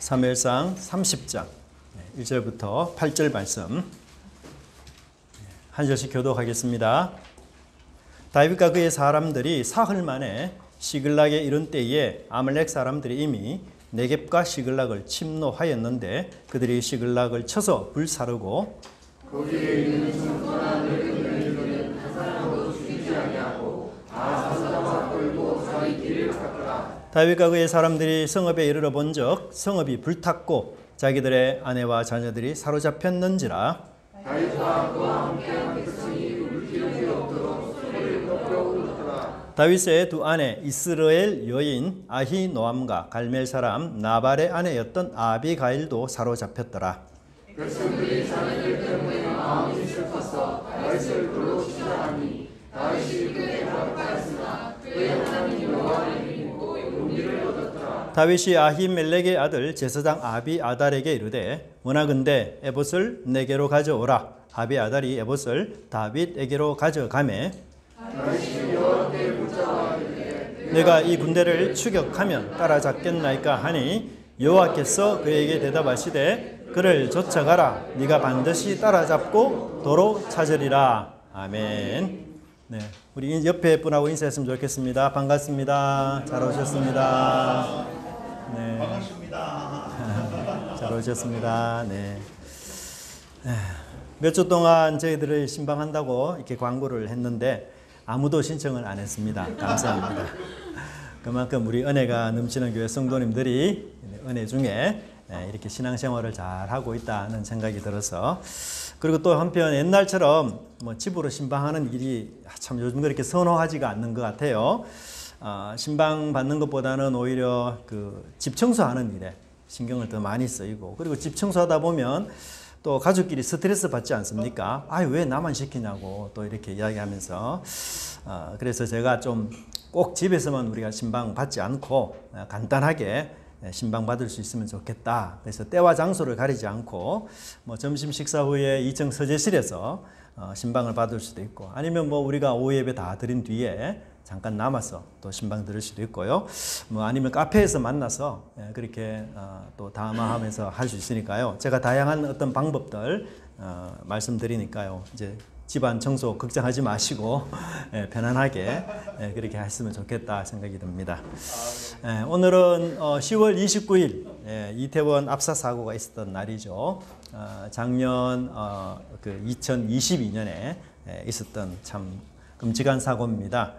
사무엘상 30장 1절부터 8절 말씀 한 절씩 교독하겠습니다. 다윗과 그의 사람들이 사흘 만에 시글락에 이른 때에 아말렉 사람들이 이미 네겝과 시글락을 침노하였는데 그들이 시글락을 쳐서 불사르고 거기에 있는 성소나 늙은 한 사람도 죽이지 아니하고 다 사자와 끌고 자기 길을 갔더라. 다윗과 그의 사람들이 성읍에 이르러 본즉 성읍이 불탔고 자기들의 아내와 자녀들이 사로잡혔는지라. 다윗과 그와 함께한 백성이 울기름이 없도록 소리를 높여 울었더라. 다윗의 두 아내 이스라엘 여인 아히노암과 갈멜 사람 나발의 아내였던 아비가일도 사로잡혔더라. 백성들이 자기들 때문에 마음이 슬퍼서 다윗을 불러 치자하니 다윗이 그의 가까이으나 그의 하나님 여호와를 믿고 용기를 얻었더라. 다윗이 아히멜렉의 아들 제사장 아비아달에게 이르되 원하건대 에봇을 내게로 가져오라. 아비아달이 에봇을 다윗에게로 가져가매 다윗이 여호와께 묻자와 이르되 내가 이 군대를 추격하면 따라잡겠나이까 하니 여호와께서 그에게 대답하시되 그를 쫓아가라. 네가 반드시 따라잡고 도로 찾으리라. 아멘. 네, 우리 옆에 분하고 인사했으면 좋겠습니다. 반갑습니다. 잘 오셨습니다. 네. 반갑습니다. 잘 오셨습니다. 네. 몇 주 동안 저희들을 신방한다고 이렇게 광고를 했는데 아무도 신청을 안 했습니다. 감사합니다. 그만큼 우리 은혜가 넘치는 교회 성도님들이 은혜 중에 이렇게 신앙생활을 잘 하고 있다는 생각이 들어서, 그리고 또 한편 옛날처럼 뭐 집으로 신방하는 일이 참 요즘 그렇게 선호하지가 않는 것 같아요. 신방 받는 것보다는 오히려 그 집 청소하는 일에 신경을 더 많이 쓰이고, 그리고 집 청소하다 보면 또 가족끼리 스트레스 받지 않습니까? 아유, 왜 나만 시키냐고 또 이렇게 이야기하면서, 그래서 제가 좀 꼭 집에서만 우리가 신방 받지 않고 간단하게 신방 받을 수 있으면 좋겠다. 그래서 때와 장소를 가리지 않고 뭐 점심 식사 후에 2층 서재실에서 신방을 받을 수도 있고, 아니면 뭐 우리가 오후 예배 다 드린 뒤에 잠깐 남아서 또 신방 들을 수도 있고요. 뭐 아니면 카페에서 만나서 그렇게 또 담화하면서 할 수 있으니까요. 제가 다양한 어떤 방법들 말씀드리니까요. 이제 집안 청소 걱정하지 마시고 편안하게 그렇게 했으면 좋겠다 생각이 듭니다. 오늘은 10월 29일 이태원 압사 사고가 있었던 날이죠. 작년 그 2022년에 있었던 참 끔찍한 사고입니다.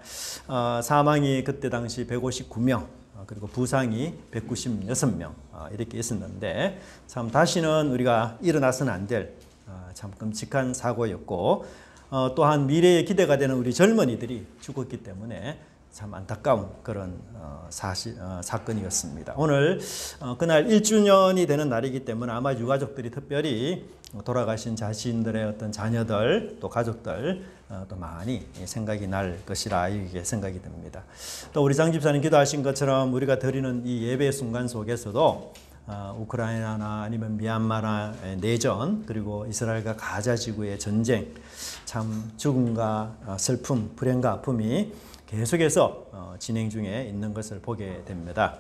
사망이 그때 당시 159명, 그리고 부상이 196명 이렇게 있었는데, 참 다시는 우리가 일어나서는 안 될 참 끔찍한 사고였고, 또한 미래에 기대가 되는 우리 젊은이들이 죽었기 때문에 참 안타까운 그런 사건이었습니다. 오늘 그날 1주년이 되는 날이기 때문에 아마 유가족들이 특별히 돌아가신 자신들의 어떤 자녀들 또 가족들 또 많이 생각이 날 것이라 이게 생각이 듭니다. 또 우리 장 집사님 기도하신 것처럼 우리가 드리는 이 예배 순간 속에서도 우크라이나나 아니면 미얀마의 내전, 그리고 이스라엘과 가자 지구의 전쟁, 참 죽음과 슬픔, 불행과 아픔이 계속해서 진행 중에 있는 것을 보게 됩니다.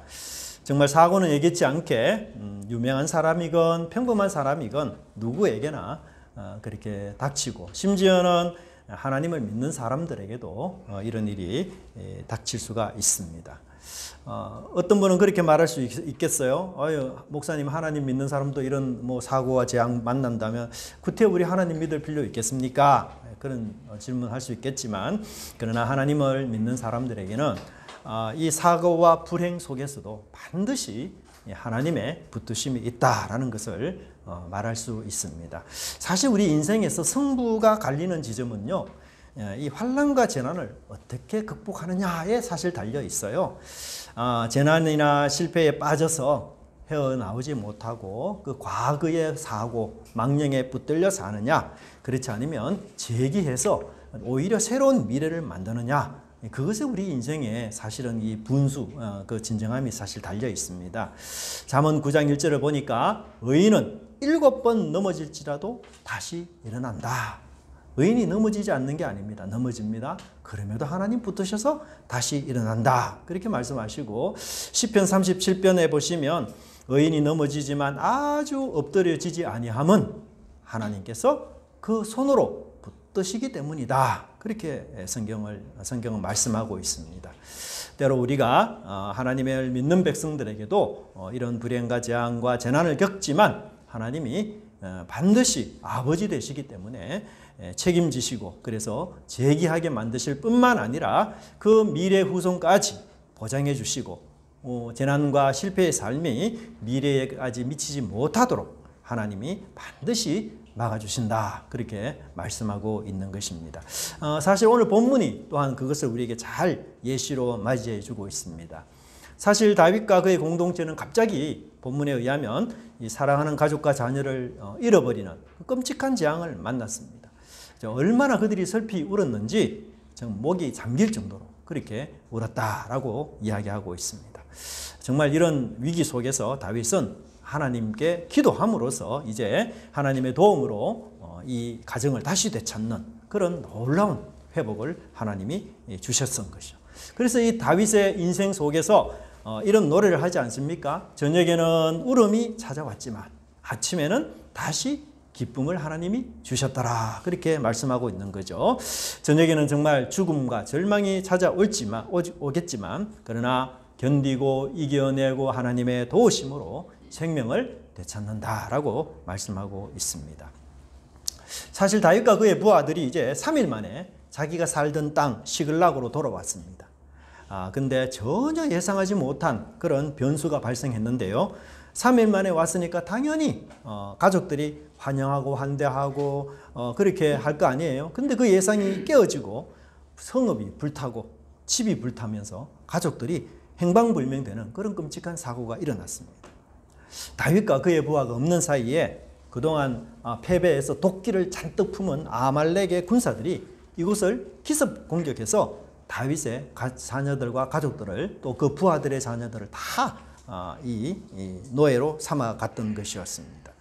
정말 사고는 예기치 않게 유명한 사람이건 평범한 사람이건 누구에게나 그렇게 닥치고, 심지어는 하나님을 믿는 사람들에게도 이런 일이 닥칠 수가 있습니다. 어떤 분은 그렇게 말할 수 있겠어요. 아유, 목사님 하나님 믿는 사람도 이런 뭐 사고와 재앙 만난다면 구태 우리 하나님 믿을 필요 있겠습니까? 그런 질문할 수 있겠지만, 그러나 하나님을 믿는 사람들에게는 이 사고와 불행 속에서도 반드시 하나님의 붙드심이 있다라는 것을 말할 수 있습니다. 사실 우리 인생에서 승부가 갈리는 지점은요, 이 환난과 재난을 어떻게 극복하느냐에 사실 달려 있어요. 재난이나 실패에 빠져서 헤어나오지 못하고 그 과거의 사고, 망령에 붙들려 사느냐, 그렇지 않으면 재기해서 오히려 새로운 미래를 만드느냐, 그것에 우리 인생에 사실은 이 분수, 그 진정함이 사실 달려 있습니다. 잠언 9장 1절을 보니까 의인은 7번 넘어질지라도 다시 일어난다. 의인이 넘어지지 않는 게 아닙니다. 넘어집니다. 그럼에도 하나님 붙으셔서 다시 일어난다. 그렇게 말씀하시고, 시편 37편에 보시면 의인이 넘어지지만 아주 엎드려지지 아니함은 하나님께서 그 손으로 붙드시기 때문이다. 그렇게 성경은 말씀하고 있습니다. 때로 우리가 하나님을 믿는 백성들에게도 이런 불행과 재앙과 재난을 겪지만 하나님이 반드시 아버지 되시기 때문에 책임지시고 그래서 재기하게 만드실 뿐만 아니라 그 미래 후손까지 보장해 주시고 재난과 실패의 삶이 미래에까지 미치지 못하도록 하나님이 반드시 막아주신다. 그렇게 말씀하고 있는 것입니다. 사실 오늘 본문이 또한 그것을 우리에게 잘 예시로 맞이해 주고 있습니다. 사실 다윗과 그의 공동체는 갑자기 본문에 의하면 이 사랑하는 가족과 자녀를 잃어버리는 끔찍한 재앙을 만났습니다. 얼마나 그들이 슬피 울었는지 목이 잠길 정도로 그렇게 울었다라고 이야기하고 있습니다. 정말 이런 위기 속에서 다윗은 하나님께 기도함으로써 이제 하나님의 도움으로 이 가정을 다시 되찾는 그런 놀라운 회복을 하나님이 주셨던 것이죠. 그래서 이 다윗의 인생 속에서 이런 노래를 하지 않습니까? 저녁에는 울음이 찾아왔지만 아침에는 다시 기쁨을 하나님이 주셨더라. 그렇게 말씀하고 있는 거죠. 저녁에는 정말 죽음과 절망이 오겠지만 그러나 견디고 이겨내고 하나님의 도우심으로 생명을 되찾는다라고 말씀하고 있습니다. 사실 다윗과 그의 부하들이 이제 3일 만에 자기가 살던 땅 시글락으로 돌아왔습니다. 근데 전혀 예상하지 못한 그런 변수가 발생했는데요. 3일 만에 왔으니까 당연히 가족들이 환영하고 환대하고 그렇게 할 거 아니에요. 근데 그 예상이 깨어지고 성읍이 불타고 집이 불타면서 가족들이 행방불명되는 그런 끔찍한 사고가 일어났습니다. 다윗과 그의 부하가 없는 사이에 그동안 패배해서 도끼를 잔뜩 품은 아말렉의 군사들이 이곳을 기습 공격해서 다윗의 자녀들과 가족들을 또 그 부하들의 자녀들을 다 이 노예로 삼아갔던 것이었습니다.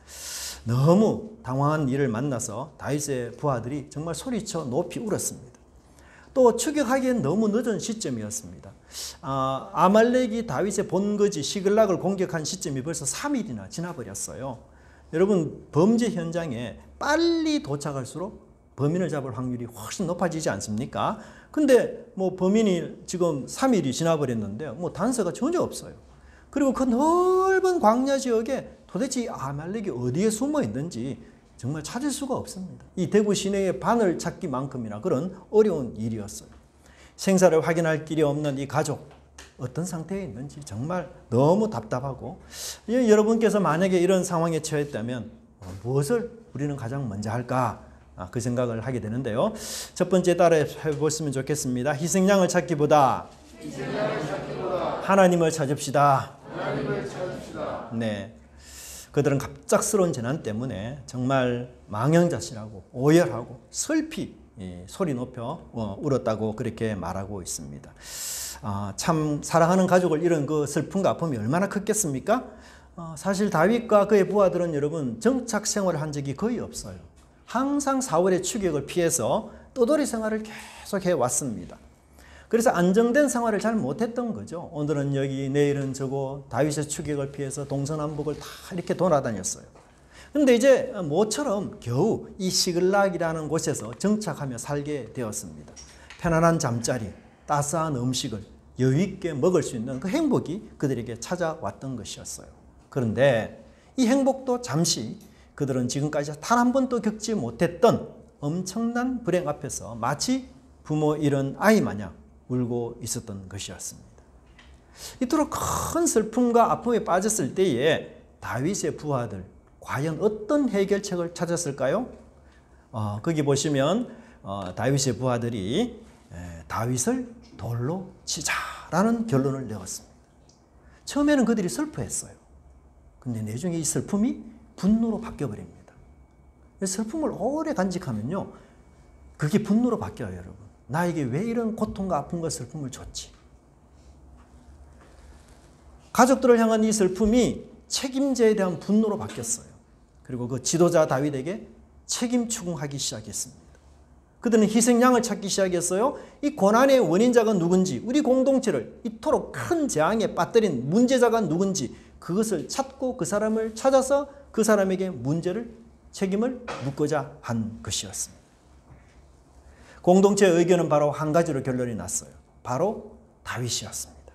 너무 당황한 일을 만나서 다윗의 부하들이 정말 소리쳐 높이 울었습니다. 또 추격하기엔 너무 늦은 시점이었습니다. 아말렉이 다윗의 본거지 시글락을 공격한 시점이 벌써 3일이나 지나버렸어요. 여러분 범죄 현장에 빨리 도착할수록 범인을 잡을 확률이 훨씬 높아지지 않습니까? 근데 뭐 범인이 지금 3일이 지나버렸는데 뭐 단서가 전혀 없어요. 그리고 그 넓은 광야 지역에 도대체 이 아말렉이 어디에 숨어 있는지 정말 찾을 수가 없습니다. 이 대구 시내의 바늘 찾기만큼이나 그런 어려운 일이었어요. 생사를 확인할 길이 없는 이 가족 어떤 상태에 있는지 정말 너무 답답하고 여러분께서 만약에 이런 상황에 처했다면 무엇을 우리는 가장 먼저 할까? 그 생각을 하게 되는데요. 첫 번째 따라해 보시면 좋겠습니다. 희생양을 찾기보다 하나님을 찾읍시다. 네. 그들은 갑작스러운 재난 때문에 정말 망연자실하고 오열하고 슬피 소리 높여 울었다고 그렇게 말하고 있습니다. 참 사랑하는 가족을 잃은 그 슬픔과 아픔이 얼마나 컸겠습니까? 사실 다윗과 그의 부하들은 여러분 정착 생활을 한 적이 거의 없어요. 항상 사울의 추격을 피해서 떠돌이 생활을 계속 해왔습니다. 그래서 안정된 생활을 잘 못했던 거죠. 오늘은 여기 내일은 저거 다윗의 추격을 피해서 동서남북을 다 이렇게 돌아다녔어요. 그런데 이제 모처럼 겨우 이 시글락이라는 곳에서 정착하며 살게 되었습니다. 편안한 잠자리, 따스한 음식을 여유 있게 먹을 수 있는 그 행복이 그들에게 찾아왔던 것이었어요. 그런데 이 행복도 잠시 그들은 지금까지 단 한 번도 겪지 못했던 엄청난 불행 앞에서 마치 부모 잃은 아이 마냥 울고 있었던 것이었습니다. 이토록 큰 슬픔과 아픔에 빠졌을 때에 다윗의 부하들 과연 어떤 해결책을 찾았을까요? 거기 보시면 다윗의 부하들이 다윗을 돌로 치자라는 결론을 내었습니다. 처음에는 그들이 슬퍼했어요. 근데 나중에 이 슬픔이 분노로 바뀌어버립니다. 슬픔을 오래 간직하면요, 그게 분노로 바뀌어요, 여러분. 나에게 왜 이런 고통과 아픔과 슬픔을 줬지? 가족들을 향한 이 슬픔이 책임자에 대한 분노로 바뀌었어요. 그리고 그 지도자 다윗에게 책임 추궁하기 시작했습니다. 그들은 희생양을 찾기 시작했어요. 이 고난의 원인자가 누군지, 우리 공동체를 이토록 큰 재앙에 빠뜨린 문제자가 누군지 그것을 찾고 그 사람을 찾아서 그 사람에게 책임을 묻고자 한 것이었습니다. 공동체의 의견은 바로 한 가지로 결론이 났어요. 바로 다윗이었습니다.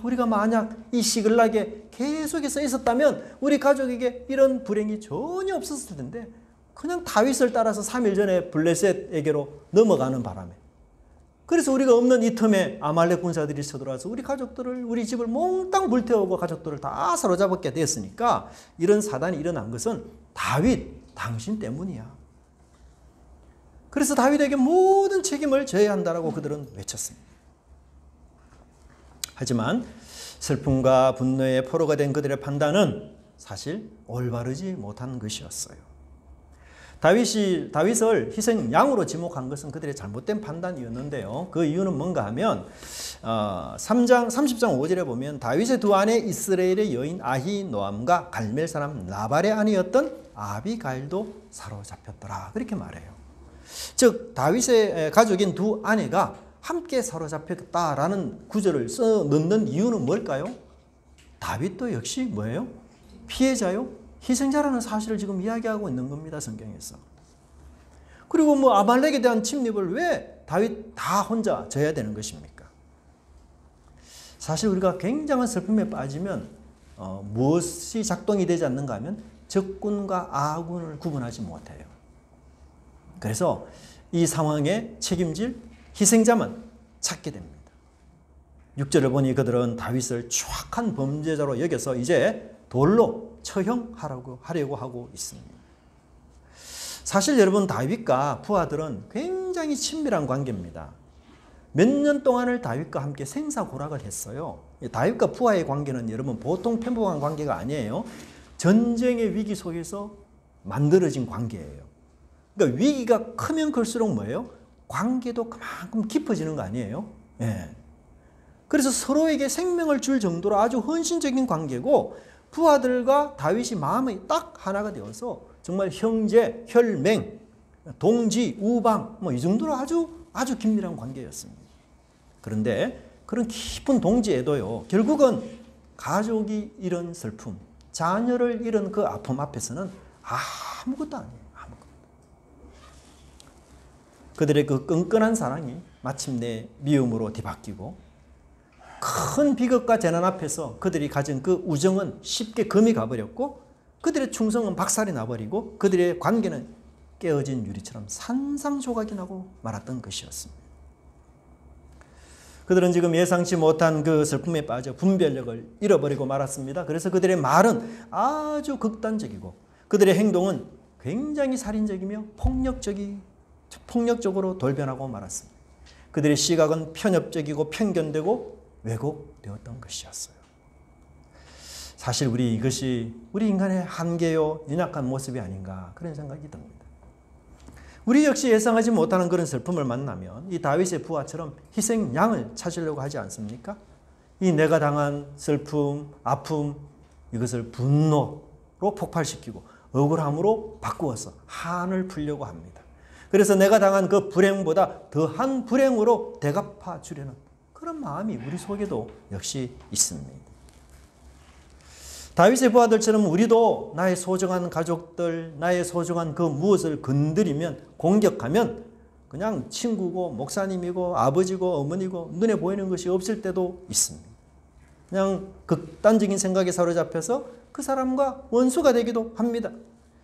우리가 만약 이 시글락에 계속해서 있었다면 우리 가족에게 이런 불행이 전혀 없었을 텐데 그냥 다윗을 따라서 3일 전에 블레셋에게로 넘어가는 바람에 그래서 우리가 없는 이 틈에 아말렉 군사들이 쳐들어와서 우리 집을 몽땅 불태우고 가족들을 다 사로잡게 되었으니까 이런 사단이 일어난 것은 다윗, 당신 때문이야. 그래서 다윗에게 모든 책임을 져야 한다라고 그들은 외쳤습니다. 하지만 슬픔과 분노의 포로가 된 그들의 판단은 사실 올바르지 못한 것이었어요. 다윗을 희생 양으로 지목한 것은 그들의 잘못된 판단이었는데요. 그 이유는 뭔가 하면 30장 5절에 보면 다윗의 두 아내 이스라엘의 여인 아히노암과 갈멜 사람 나발의 아내였던 아비가일도 사로잡혔더라. 그렇게 말해요. 즉 다윗의 가족인 두 아내가 함께 사로잡혔다라는 구절을 써 넣는 이유는 뭘까요? 다윗도 역시 뭐예요? 피해자요? 희생자라는 사실을 지금 이야기하고 있는 겁니다. 성경에서. 그리고 아말렉에 대한 침입을 왜 다윗 다 혼자 져야 되는 것입니까? 사실 우리가 굉장한 슬픔에 빠지면 무엇이 작동이 되지 않는가 하면 적군과 아군을 구분하지 못해요. 그래서 이 상황에 책임질 희생자만 찾게 됩니다. 6절을 보니 그들은 다윗을 추악한 범죄자로 여겨서 이제 돌로 처형하려고 하고 있습니다. 사실 여러분 다윗과 부하들은 굉장히 친밀한 관계입니다. 몇 년 동안을 다윗과 함께 생사고락을 했어요. 다윗과 부하의 관계는 여러분 보통 평범한 관계가 아니에요. 전쟁의 위기 속에서 만들어진 관계예요. 그러니까 위기가 크면 클수록 뭐예요? 관계도 그만큼 깊어지는 거 아니에요? 예. 그래서 서로에게 생명을 줄 정도로 아주 헌신적인 관계고 부하들과 다윗이 마음이 딱 하나가 되어서 정말 형제, 혈맹, 동지, 우방 이 정도로 아주 긴밀한 관계였습니다. 그런데 그런 깊은 동지에도요. 결국은 가족이 잃은 슬픔, 자녀를 잃은 그 아픔 앞에서는 아무것도 아니에요. 아무것도. 그들의 그 끈끈한 사랑이 마침내 미움으로 뒤바뀌고 큰 비극과 재난 앞에서 그들이 가진 그 우정은 쉽게 금이 가버렸고 그들의 충성은 박살이 나버리고 그들의 관계는 깨어진 유리처럼 산산조각이 나고 말았던 것이었습니다. 그들은 지금 예상치 못한 그 슬픔에 빠져 분별력을 잃어버리고 말았습니다. 그래서 그들의 말은 아주 극단적이고 그들의 행동은 굉장히 살인적이며 폭력적으로 돌변하고 말았습니다. 그들의 시각은 편협적이고 편견되고 왜곡되었던 것이었어요. 사실 이것이 우리 인간의 한계요 연약한 모습이 아닌가 그런 생각이 듭니다. 우리 역시 예상하지 못하는 그런 슬픔을 만나면 이 다윗의 부하처럼 희생양을 찾으려고 하지 않습니까? 이 내가 당한 슬픔, 아픔 이것을 분노로 폭발시키고 억울함으로 바꾸어서 한을 풀려고 합니다. 그래서 내가 당한 그 불행보다 더한 불행으로 대갚아 주려는 그런 마음이 우리 속에도 역시 있습니다. 다윗의 부하들처럼 우리도 나의 소중한 가족들, 나의 소중한 그 무엇을 건드리면 공격하면 그냥 친구고 목사님이고 아버지고 어머니고 눈에 보이는 것이 없을 때도 있습니다. 그냥 극단적인 생각에 사로잡혀서 그 사람과 원수가 되기도 합니다.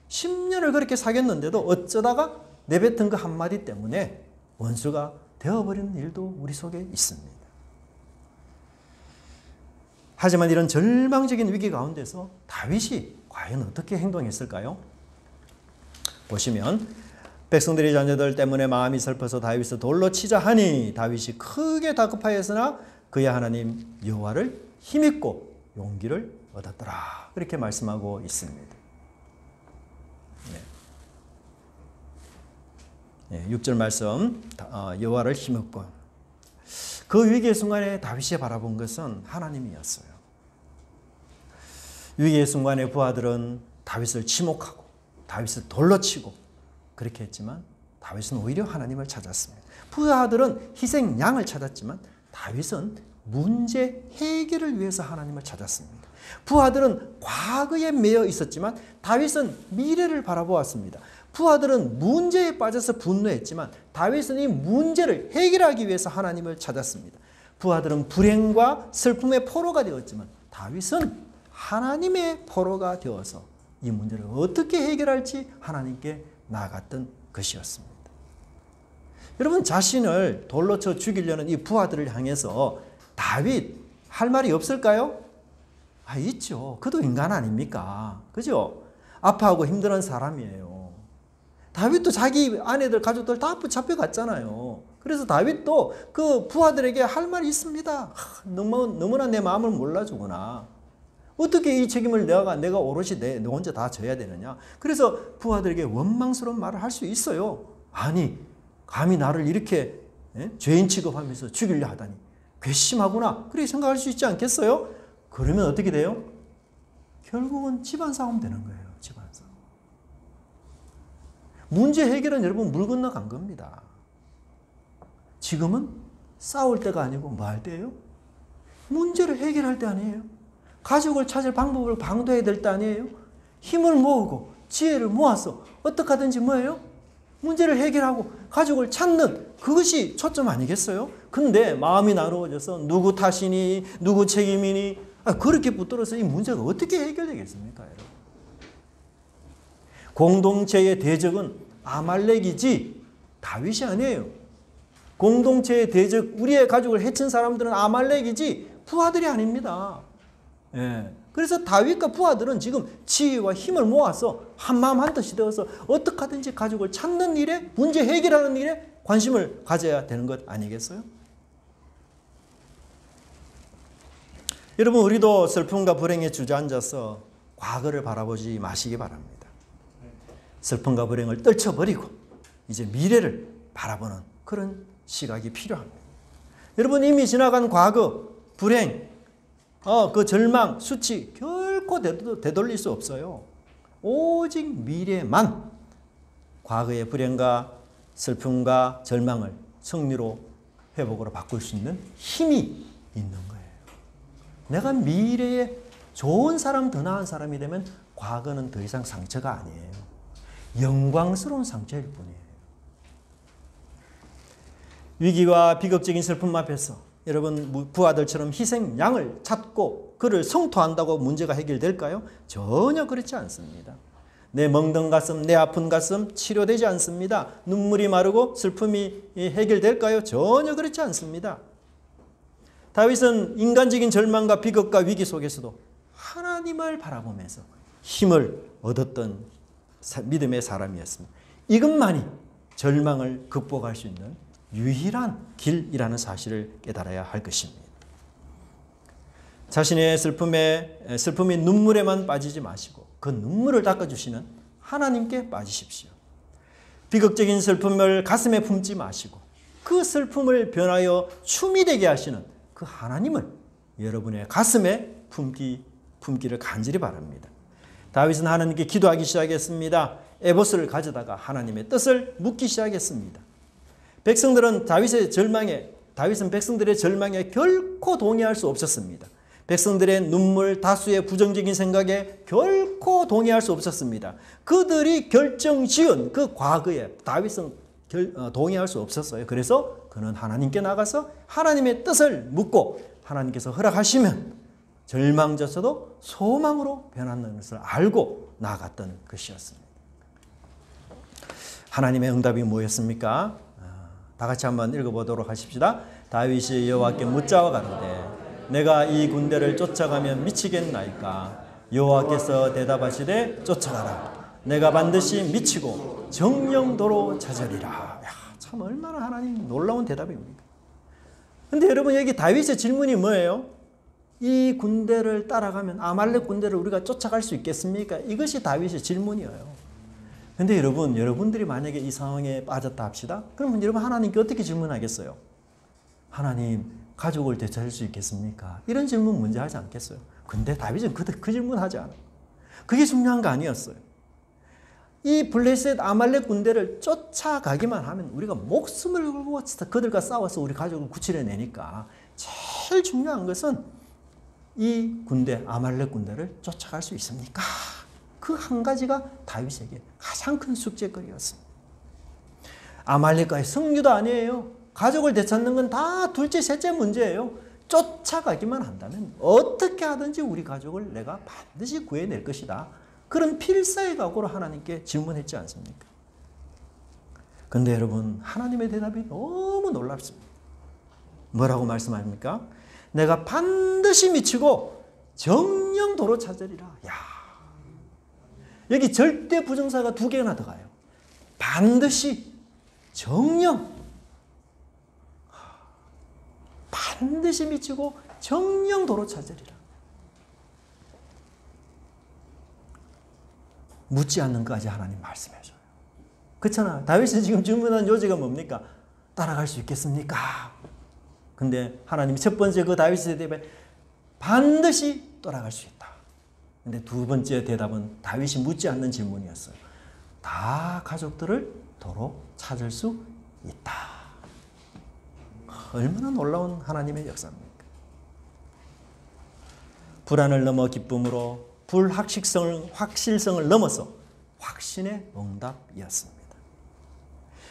10년을 그렇게 사귀었는데도 어쩌다가 내뱉은 그 한마디 때문에 원수가 되어버리는 일도 우리 속에 있습니다. 하지만 이런 절망적인 위기 가운데서 다윗이 과연 어떻게 행동했을까요? 보시면 백성들의 자녀들 때문에 마음이 슬퍼서 다윗을 돌로 치자 하니 다윗이 크게 다급하였으나 그의 하나님 여호와를 힘입고 용기를 얻었더라. 그렇게 말씀하고 있습니다. 6절 말씀 여호와를 힘입고 그 위기의 순간에 다윗이 바라본 것은 하나님이었어요. 위기의 순간에 부하들은 다윗을 치목하고 다윗을 돌로 치고 그렇게 했지만 다윗은 오히려 하나님을 찾았습니다. 부하들은 희생양을 찾았지만 다윗은 문제 해결을 위해서 하나님을 찾았습니다. 부하들은 과거에 매여 있었지만 다윗은 미래를 바라보았습니다. 부하들은 문제에 빠져서 분노했지만 다윗은 이 문제를 해결하기 위해서 하나님을 찾았습니다. 부하들은 불행과 슬픔의 포로가 되었지만 다윗은 하나님의 포로가 되어서 이 문제를 어떻게 해결할지 하나님께 나아갔던 것이었습니다. 여러분, 자신을 돌로 쳐 죽이려는 이 부하들을 향해서 다윗 할 말이 없을까요? 있죠. 그도 인간 아닙니까? 그죠? 아파하고 힘든 사람이에요. 다윗도 자기 아내들, 가족들 다 잡혀갔잖아요. 그래서 다윗도 그 부하들에게 할 말이 있습니다. 너무나 내 마음을 몰라주구나. 어떻게 이 책임을 내가 오롯이 내 혼자 다 져야 되느냐. 그래서 부하들에게 원망스러운 말을 할 수 있어요. 아니, 감히 나를 이렇게 죄인 취급하면서 죽이려 하다니 괘씸하구나. 그렇게 생각할 수 있지 않겠어요? 그러면 어떻게 돼요? 결국은 집안 싸움 되는 거예요. 집안 싸움. 문제 해결은 여러분 물 건너간 겁니다. 지금은 싸울 때가 아니고 뭐 할 때예요? 문제를 해결할 때 아니에요? 가족을 찾을 방법을 방도해야 될 때 아니에요? 힘을 모으고 지혜를 모아서 어떻게 하든지 뭐예요? 문제를 해결하고 가족을 찾는 그것이 초점 아니겠어요? 근데 마음이 나누어져서 누구 탓이니 누구 책임이니 그렇게 붙들어서 이 문제가 어떻게 해결되겠습니까? 여러분? 공동체의 대적은 아말렉이지 다윗이 아니에요. 공동체의 대적, 우리의 가족을 해친 사람들은 아말렉이지 부하들이 아닙니다. 예. 그래서 다윗과 부하들은 지금 지혜와 힘을 모아서 한마음 한뜻이 되어서 어떻게 하든지 가족을 찾는 일에, 문제 해결하는 일에 관심을 가져야 되는 것 아니겠어요? 여러분, 우리도 슬픔과 불행에 주저앉아서 과거를 바라보지 마시기 바랍니다. 슬픔과 불행을 떨쳐버리고 이제 미래를 바라보는 그런 시각이 필요합니다. 여러분, 이미 지나간 과거, 불행, 그 절망, 수치 결코 되돌릴 수 없어요. 오직 미래만 과거의 불행과 슬픔과 절망을 승리로 회복으로 바꿀 수 있는 힘이 있는 거예요. 내가 미래에 좋은 사람, 더 나은 사람이 되면 과거는 더 이상 상처가 아니에요. 영광스러운 상처일 뿐이에요. 위기와 비극적인 슬픔 앞에서 여러분 부하들처럼 희생양을 찾고 그를 성토한다고 문제가 해결될까요? 전혀 그렇지 않습니다. 내 멍든 가슴, 내 아픈 가슴 치료되지 않습니다. 눈물이 마르고 슬픔이 해결될까요? 전혀 그렇지 않습니다. 다윗은 인간적인 절망과 비극과 위기 속에서도 하나님을 바라보면서 힘을 얻었던 믿음의 사람이었습니다. 이것만이 절망을 극복할 수 있는 유일한 길이라는 사실을 깨달아야 할 것입니다. 자신의 슬픔이 눈물에만 빠지지 마시고 그 눈물을 닦아주시는 하나님께 빠지십시오. 비극적인 슬픔을 가슴에 품지 마시고 그 슬픔을 변하여 춤이 되게 하시는 그 하나님을 여러분의 가슴에 품기를 간절히 바랍니다. 다윗은 하나님께 기도하기 시작했습니다. 에봇을 가져다가 하나님의 뜻을 묻기 시작했습니다. 백성들은 다윗은 백성들의 절망에 결코 동의할 수 없었습니다. 백성들의 눈물, 다수의 부정적인 생각에 결코 동의할 수 없었습니다. 그들이 결정지은 그 과거에 다윗은 동의할 수 없었어요. 그래서 그는 하나님께 나가서 하나님의 뜻을 묻고 하나님께서 허락하시면 절망조차도 소망으로 변하는 것을 알고 나아갔던 것이었습니다. 하나님의 응답이 뭐였습니까? 다 같이 한번 읽어보도록 하십시다. 다윗이 여호와께 묻자와 가로되 내가 이 군대를 쫓아가면 미치겠나이까? 여호와께서 대답하시되 쫓아가라. 내가 반드시 미치고 정령도로 찾으리라. 참 얼마나 하나님 놀라운 대답입니까? 근데 여러분 여기 다윗의 질문이 뭐예요? 이 군대를 따라가면 아말렉 군대를 우리가 쫓아갈 수 있겠습니까? 이것이 다윗의 질문이에요. 근데 여러분들이 만약에 이 상황에 빠졌다 합시다. 그러면 여러분 하나님께 어떻게 질문하겠어요? 하나님, 가족을 되찾을 수 있겠습니까? 이런 질문 문제 하지 않겠어요? 근데 다윗은 그 질문 하지 않아요. 그게 중요한 거 아니었어요. 이 블레셋 아말렉 군대를 쫓아가기만 하면 우리가 목숨을 걸고 그들과 싸워서 우리 가족을 구출해내니까 제일 중요한 것은 이 군대, 아말렉 군대를 쫓아갈 수 있습니까? 그 한 가지가 다윗에게 가장 큰 숙제거리였습니다. 아말렉과의 승리도 아니에요. 가족을 되찾는 건 다 둘째, 셋째 문제예요. 쫓아가기만 한다면 어떻게 하든지 우리 가족을 내가 반드시 구해낼 것이다. 그런 필사의 각오로 하나님께 질문했지 않습니까? 근데 여러분, 하나님의 대답이 너무 놀랍습니다. 뭐라고 말씀하십니까? 내가 반드시 미치고 정령도로 찾으리라. 야, 여기 절대 부정사가 두 개나 더 가요. 반드시, 정령. 반드시 미치고 정령도로 찾으리라. 묻지 않는 것까지 하나님 말씀해줘요. 그렇잖아. 다윗이 지금 질문한 요지가 뭡니까? 따라갈 수 있겠습니까? 근데 하나님이 첫 번째 그 다윗의 대답에 반드시 따라갈 수 있다. 근데 두 번째 대답은 다윗이 묻지 않는 질문이었어요. 다 가족들을 도로 찾을 수 있다. 얼마나 놀라운 하나님의 역사입니까? 불안을 넘어 기쁨으로 확실성을 넘어서 확신의 응답이었습니다.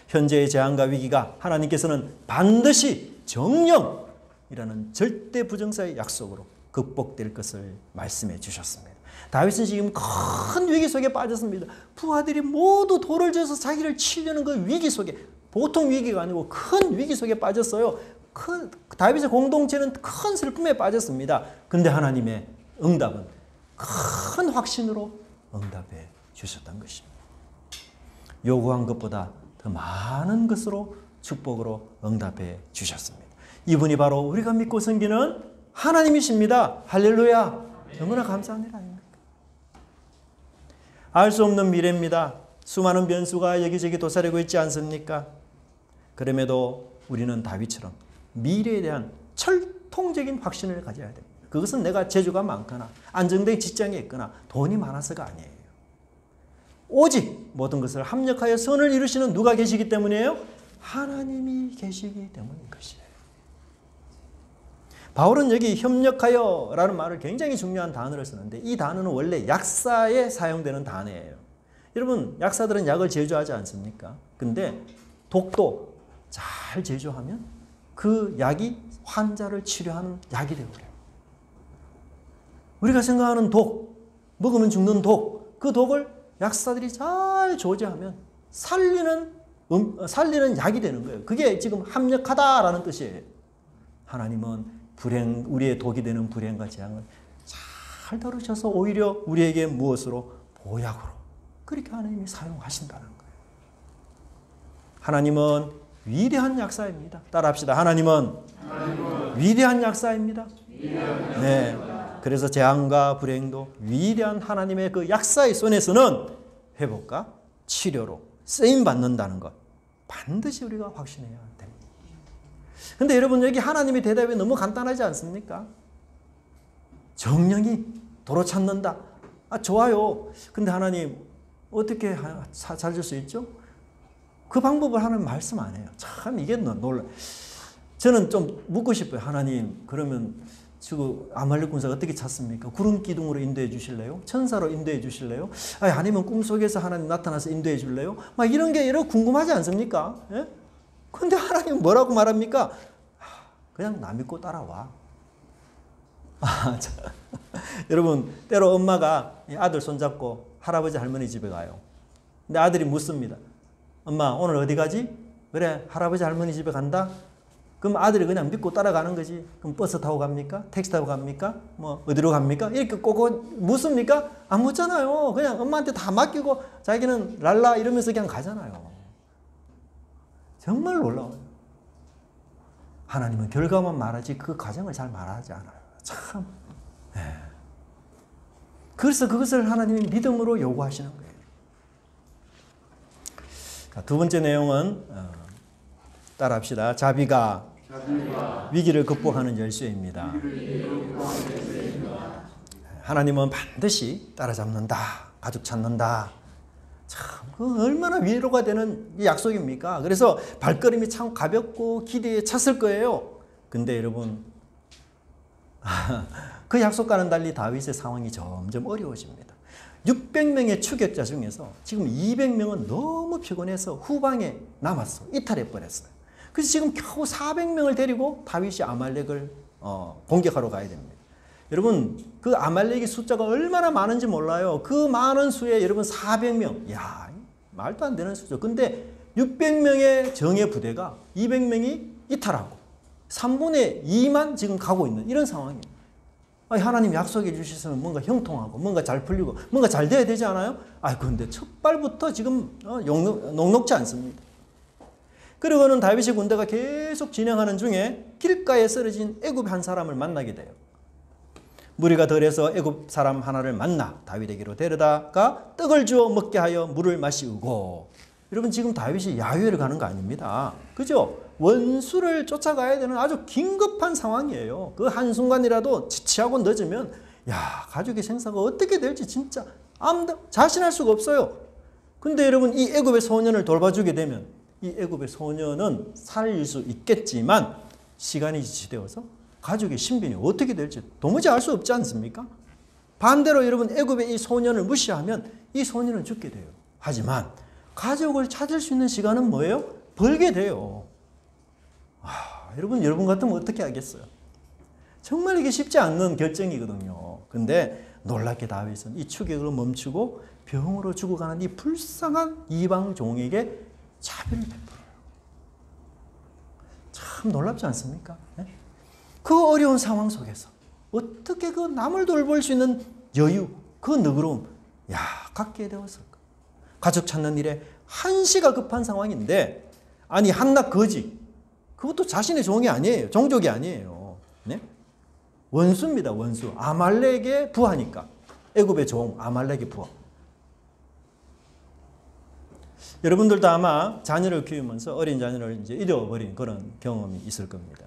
현재의 재앙과 위기가 하나님께서는 반드시 정령이라는 절대 부정사의 약속으로 극복될 것을 말씀해 주셨습니다. 다윗은 지금 큰 위기 속에 빠졌습니다. 부하들이 모두 돌을 져서 자기를 치려는 그 위기 속에, 보통 위기가 아니고 큰 위기 속에 빠졌어요. 다윗의 공동체는 큰 슬픔에 빠졌습니다. 근데 하나님의 응답은 큰 확신으로 응답해 주셨던 것입니다. 요구한 것보다 더 많은 것으로 축복으로 응답해 주셨습니다. 이분이 바로 우리가 믿고 섬기는 하나님이십니다. 할렐루야. 너무나 감사한 일 아닙니까? 알 수 없는 미래입니다. 수많은 변수가 여기저기 도사리고 있지 않습니까? 그럼에도 우리는 다윗처럼 미래에 대한 철통적인 확신을 가져야 됩니다. 그것은 내가 재주가 많거나 안정된 직장에 있거나 돈이 많아서가 아니에요. 오직 모든 것을 합력하여 선을 이루시는 누가 계시기 때문이에요? 하나님이 계시기 때문인 것이에요. 바울은 여기 협력하여 라는 말을 굉장히 중요한 단어를 쓰는데 이 단어는 원래 약사에 사용되는 단어예요. 여러분, 약사들은 약을 제조하지 않습니까? 근데 독도 잘 제조하면 그 약이 환자를 치료하는 약이 되어버려요. 우리가 생각하는 독, 먹으면 죽는 독, 그 독을 약사들이 잘 조제하면 살리는 약이 되는 거예요. 그게 지금 합력하다라는 뜻이에요. 하나님은 우리의 독이 되는 불행과 재앙을 잘 다루셔서 오히려 우리에게 무엇으로? 보약으로. 그렇게 하나님이 사용하신다는 거예요. 하나님은 위대한 약사입니다. 따라합시다. 하나님은 위대한 약사입니다. 네. 그래서 재앙과 불행도 위대한 하나님의 그 약사의 손에서는 회복과 치료로 쓰임받는다는 것 반드시 우리가 확신해야 됩니다. 근데 여러분, 여기 하나님의 대답이 너무 간단하지 않습니까? 정령이 도로 찾는다. 좋아요. 근데 하나님 어떻게 찾을 수 있죠? 그 방법을 하나님 말씀 안 해요. 참 이게 놀라. 저는 좀 묻고 싶어요. 하나님, 그러면 지금 아말렉 군사가 어떻게 찾습니까? 구름 기둥으로 인도해 주실래요? 천사로 인도해 주실래요? 아니면 꿈속에서 하나님 나타나서 인도해 줄래요? 막 이런 게 여러 궁금하지 않습니까? 예? 근데 하나님 뭐라고 말합니까? 그냥 나 믿고 따라와. 여러분, 때로 엄마가 아들 손잡고 할아버지 할머니 집에 가요. 근데 아들이 묻습니다. 엄마, 오늘 어디 가지? 그래, 할아버지 할머니 집에 간다? 그럼 아들이 그냥 믿고 따라가는 거지. 그럼 버스 타고 갑니까? 택시 타고 갑니까? 뭐 어디로 갑니까? 이렇게 꼭 묻습니까? 안 묻잖아요. 그냥 엄마한테 다 맡기고 자기는 랄라 이러면서 그냥 가잖아요. 정말 놀라워요. 하나님은 결과만 말하지 그 과정을 잘 말하지 않아요. 참. 네. 그래서 그것을 하나님이 믿음으로 요구하시는 거예요. 두 번째 내용은 따라합시다. 자비가 위기를 극복하는 열쇠입니다. 하나님은 반드시 따라잡는다. 가족 찾는다. 참, 그 얼마나 위로가 되는 약속입니까? 그래서 발걸음이 참 가볍고 기대에 찼을 거예요. 근데 여러분, 그 약속과는 달리 다윗의 상황이 점점 어려워집니다. 600명의 추격자 중에서 지금 200명은 너무 피곤해서 후방에 남았어. 이탈해 버렸어요. 그래서 지금 겨우 400명을 데리고 다윗이 아말렉을 공격하러 가야 됩니다. 여러분, 그 아말렉의 숫자가 얼마나 많은지 몰라요. 그 많은 수에 여러분 400명. 야, 말도 안 되는 수죠. 근데 600명의 정예 부대가 200명이 이탈하고 3분의 2만 지금 가고 있는 이런 상황이에요. 하나님 약속해 주셨으면 뭔가 형통하고 뭔가 잘 풀리고 뭔가 잘 돼야 되지 않아요? 그런데 첫 발부터 지금 녹록지 않습니다. 그리고는 다윗의 군대가 계속 진행하는 중에 길가에 쓰러진 애굽 한 사람을 만나게 돼요. 무리가 덜해서 애굽 사람 하나를 만나 다윗에게로 데려다가 떡을 주어 먹게 하여 물을 마시우고. 여러분, 지금 다윗이 야유회를 가는 거 아닙니다. 그죠? 원수를 쫓아가야 되는 아주 긴급한 상황이에요. 그 한순간이라도 지체하고 늦으면 가족의 생사가 어떻게 될지 진짜 아무도 자신할 수가 없어요. 근데 여러분, 이 애굽의 소년을 돌봐주게 되면 이 애굽의 소년은 살릴 수 있겠지만 시간이 지체되어서 가족의 신변이 어떻게 될지 도무지 알 수 없지 않습니까? 반대로 여러분, 애굽의 이 소년을 무시하면 이 소년은 죽게 돼요. 하지만 가족을 찾을 수 있는 시간은 뭐예요? 벌게 돼요. 여러분 같으면 어떻게 하겠어요? 정말 이게 쉽지 않는 결정이거든요. 근데 놀랍게 다윗은 이 추격을 멈추고 병으로 죽어가는 이 불쌍한 이방 종에게 자비를 베풀어요. 참 놀랍지 않습니까? 그 어려운 상황 속에서 어떻게 그 남을 돌볼 수 있는 여유, 그 너그러움, 갖게 되었을까? 가족 찾는 일에 한시가 급한 상황인데, 아니 한낱 거지, 그것도 자신의 종이 아니에요. 종족이 아니에요. 네? 원수입니다. 원수. 아말렉의 부하니까. 애굽의 종 아말렉의 부하. 여러분들도 아마 자녀를 키우면서 어린 자녀를 이제 잃어버린 그런 경험이 있을 겁니다.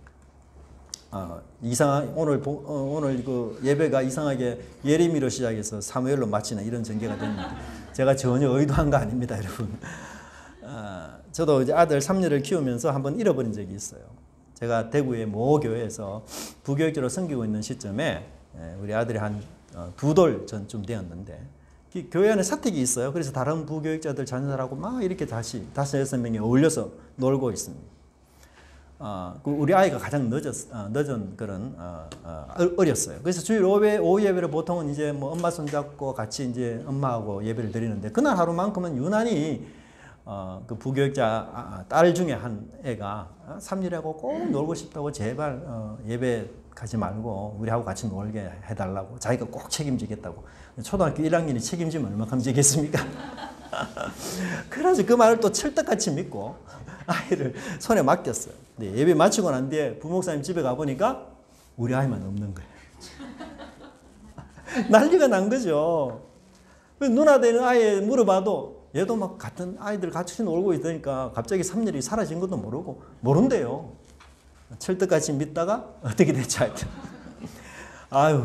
오늘 그 예배가 이상하게 예레미야로 시작해서 사무엘로 마치는 이런 전개가 됐는데 제가 전혀 의도한 거 아닙니다, 여러분. 저도 이제 아들 3년을 키우면서 한번 잃어버린 적이 있어요. 제가 대구의 모 교회에서 부교육자로 섬기고 있는 시점에 우리 아들이 한 2돌 전쯤 되었는데 교회 안에 사택이 있어요. 그래서 다른 부교육자들 자녀들하고 막 이렇게 다시 5-6명이 어울려서 놀고 있습니다. 우리 아이가 가장 늦은 그런 어렸어요. 그래서 주일 오후 예배를 보통은 이제 뭐 엄마 손잡고 같이 이제 엄마하고 예배를 드리는데 그날 하루만큼은 유난히 그 부교육자 딸 중에 한 애가 3일하고 꼭 놀고 싶다고 제발 예배 가지 말고 우리하고 같이 놀게 해달라고 자기가 꼭 책임지겠다고. 초등학교 1학년이 책임지면 얼마나 지겠습니까? 그래서 그 말을 또 철떡같이 믿고 아이를 손에 맡겼어요. 근데 예배 마치고 난 뒤에 부목사님 집에 가보니까 우리 아이만 없는 거예요. 난리가 난 거죠. 누나 되는 아이 물어봐도 얘도 막 같은 아이들 같이 놀고 있으니까 갑자기 3일이 사라진 것도 모른대요. 철떡같이 믿다가 어떻게 됐지 하여튼.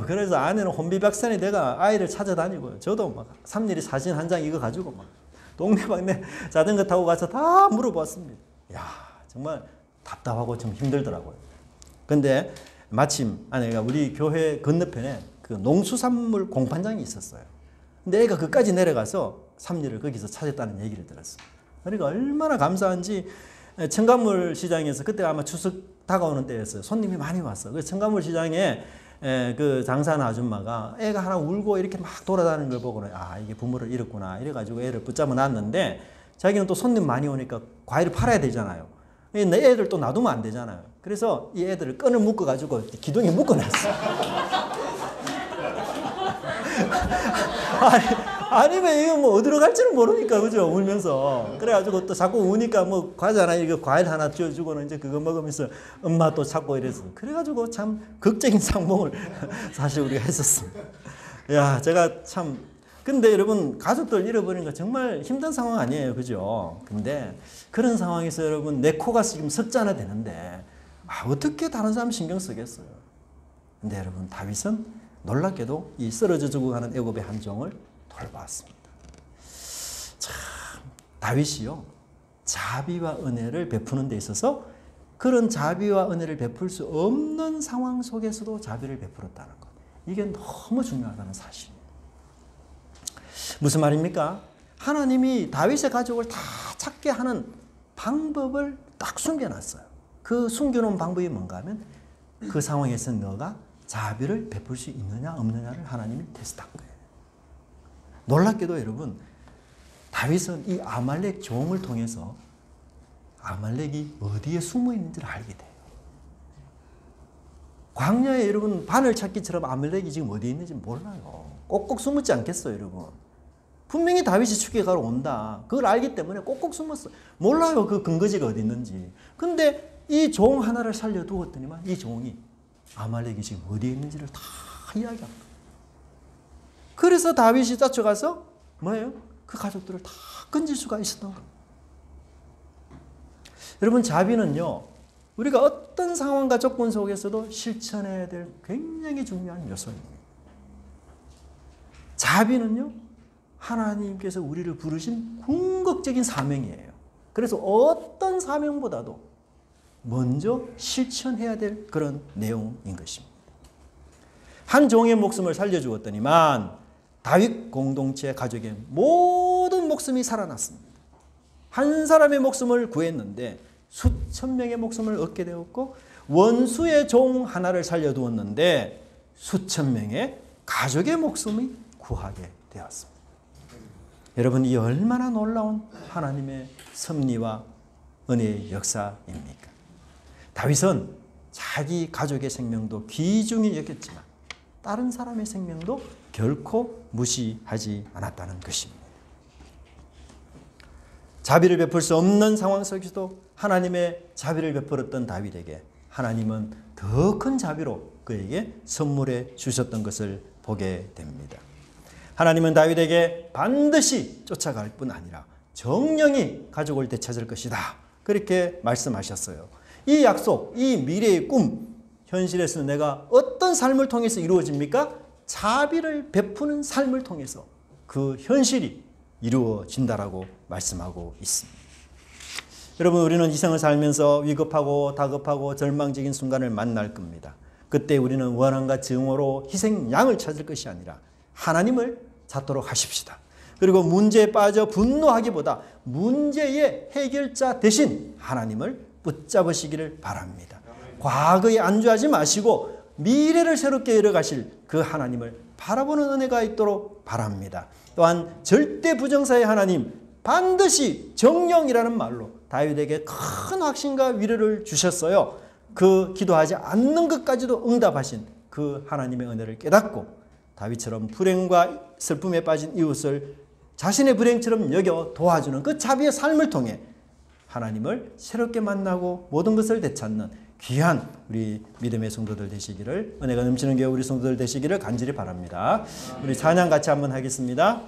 그래서 아내는 혼비백산이 돼가 아이를 찾아다니고요. 저도 막 3일이 사진 한 장 이거 가지고 막 동네방네 자전거 타고 가서 다 물어봤습니다. 정말 답답하고 좀 힘들더라고요. 근데 마침 아내가 우리 교회 건너편에 그 농수산물 공판장이 있었어요. 근데 애가 그까지 내려가서 3일을 거기서 찾았다는 얘기를 들었어요. 그러니까 얼마나 감사한지 청가물 시장에서 그때 아마 추석 다가오는 때였어요. 손님이 많이 왔어. 그래서 청가물 시장에 그 장사하는 아줌마가 애가 하나 울고 이렇게 막 돌아다니는 걸 보고는 이게 부모를 잃었구나 이래가지고 애를 붙잡아 놨는데 자기는 또 손님 많이 오니까 과일을 팔아야 되잖아요. 내 애들 또 놔두면 안 되잖아요. 그래서 이 애들을 끈을 묶어가지고 기둥에 묶어놨어. 아니면 이거 뭐 어디로 갈지는 모르니까, 그죠? 울면서. 그래가지고 또 자꾸 우니까 뭐 과자나 이거 과일 하나 쥐어주고는 이제 그거 먹으면서 엄마 또 찾고 이래서. 그래가지고 참 극적인 상봉을 사실 우리가 했었습니다. 제가 참. 근데 여러분, 가족들 잃어버리는 거 정말 힘든 상황 아니에요. 그죠? 근데 그런 상황에서 여러분, 내 코가 지금 석자나 되는데, 어떻게 다른 사람 신경 쓰겠어요? 근데 여러분, 다윗은 놀랍게도 이 쓰러져 죽어가는 애굽의 한 종을 돌봤습니다. 참, 다윗이요, 자비와 은혜를 베푸는 데 있어서 그런 자비와 은혜를 베풀 수 없는 상황 속에서도 자비를 베풀었다는 것. 이게 너무 중요하다는 사실이에요. 무슨 말입니까? 하나님이 다윗의 가족을 다 찾게 하는 방법을 딱 숨겨놨어요. 그 숨겨놓은 방법이 뭔가 하면 그 상황에서 너가 자비를 베풀 수 있느냐 없느냐를 하나님이 테스트한 거예요. 놀랍게도 여러분, 다윗은 이 아말렉 종을 통해서 아말렉이 어디에 숨어 있는지를 알게 돼요. 광야에 여러분 바늘 찾기처럼 아말렉이 지금 어디에 있는지 몰라요. 꼭꼭 숨었지 않겠어요, 여러분? 분명히 다윗이 추격하러 온다. 그걸 알기 때문에 꼭꼭 숨었어. 몰라요, 그 근거지가 어디 있는지. 근데 이 종 하나를 살려두었더니만 이 종이 아말렉이 지금 어디에 있는지를 다 이야기합니다. 그래서 다윗이 쫓아가서 뭐예요? 그 가족들을 다 건질 수가 있었던 겁니다. 여러분, 자비는요, 우리가 어떤 상황과 조건 속에서도 실천해야 될 굉장히 중요한 요소입니다. 자비는요, 하나님께서 우리를 부르신 궁극적인 사명이에요. 그래서 어떤 사명보다도 먼저 실천해야 될 그런 내용인 것입니다. 한 종의 목숨을 살려주었더니만 다윗 공동체 가족의 모든 목숨이 살아났습니다. 한 사람의 목숨을 구했는데 수천 명의 목숨을 얻게 되었고, 원수의 종 하나를 살려두었는데 수천 명의 가족의 목숨이 구하게 되었습니다. 여러분, 이 얼마나 놀라운 하나님의 섭리와 은혜의 역사입니까? 다윗은 자기 가족의 생명도 귀중히 여겼지만 다른 사람의 생명도 결코 무시하지 않았다는 것입니다. 자비를 베풀 수 없는 상황 속에서도 하나님의 자비를 베풀었던 다윗에게 하나님은 더 큰 자비로 그에게 선물해 주셨던 것을 보게 됩니다. 하나님은 다윗에게 반드시 쫓아갈 뿐 아니라 정령이 가족을 되찾을 것이다. 그렇게 말씀하셨어요. 이 약속, 이 미래의 꿈, 현실에서 내가 어떤 삶을 통해서 이루어집니까? 자비를 베푸는 삶을 통해서 그 현실이 이루어진다라고 말씀하고 있습니다. 여러분, 우리는 이 생을 살면서 위급하고 다급하고 절망적인 순간을 만날 겁니다. 그때 우리는 원한과 증오로 희생양을 찾을 것이 아니라 하나님을 찾도록 하십시다. 그리고 문제에 빠져 분노하기보다 문제의 해결자 대신 하나님을 붙잡으시기를 바랍니다. 과거에 안주하지 마시고 미래를 새롭게 열어가실 그 하나님을 바라보는 은혜가 있도록 바랍니다. 또한 절대 부정사의 하나님, 반드시 정령이라는 말로 다윗에게 큰 확신과 위로를 주셨어요. 그 기도하지 않는 것까지도 응답하신 그 하나님의 은혜를 깨닫고 다윗처럼 불행과 슬픔에 빠진 이웃을 자신의 불행처럼 여겨 도와주는 그 자비의 삶을 통해 하나님을 새롭게 만나고 모든 것을 되찾는 귀한 우리 믿음의 성도들 되시기를, 은혜가 넘치는 교회 우리 성도들 되시기를 간절히 바랍니다. 우리 찬양 같이 한번 하겠습니다.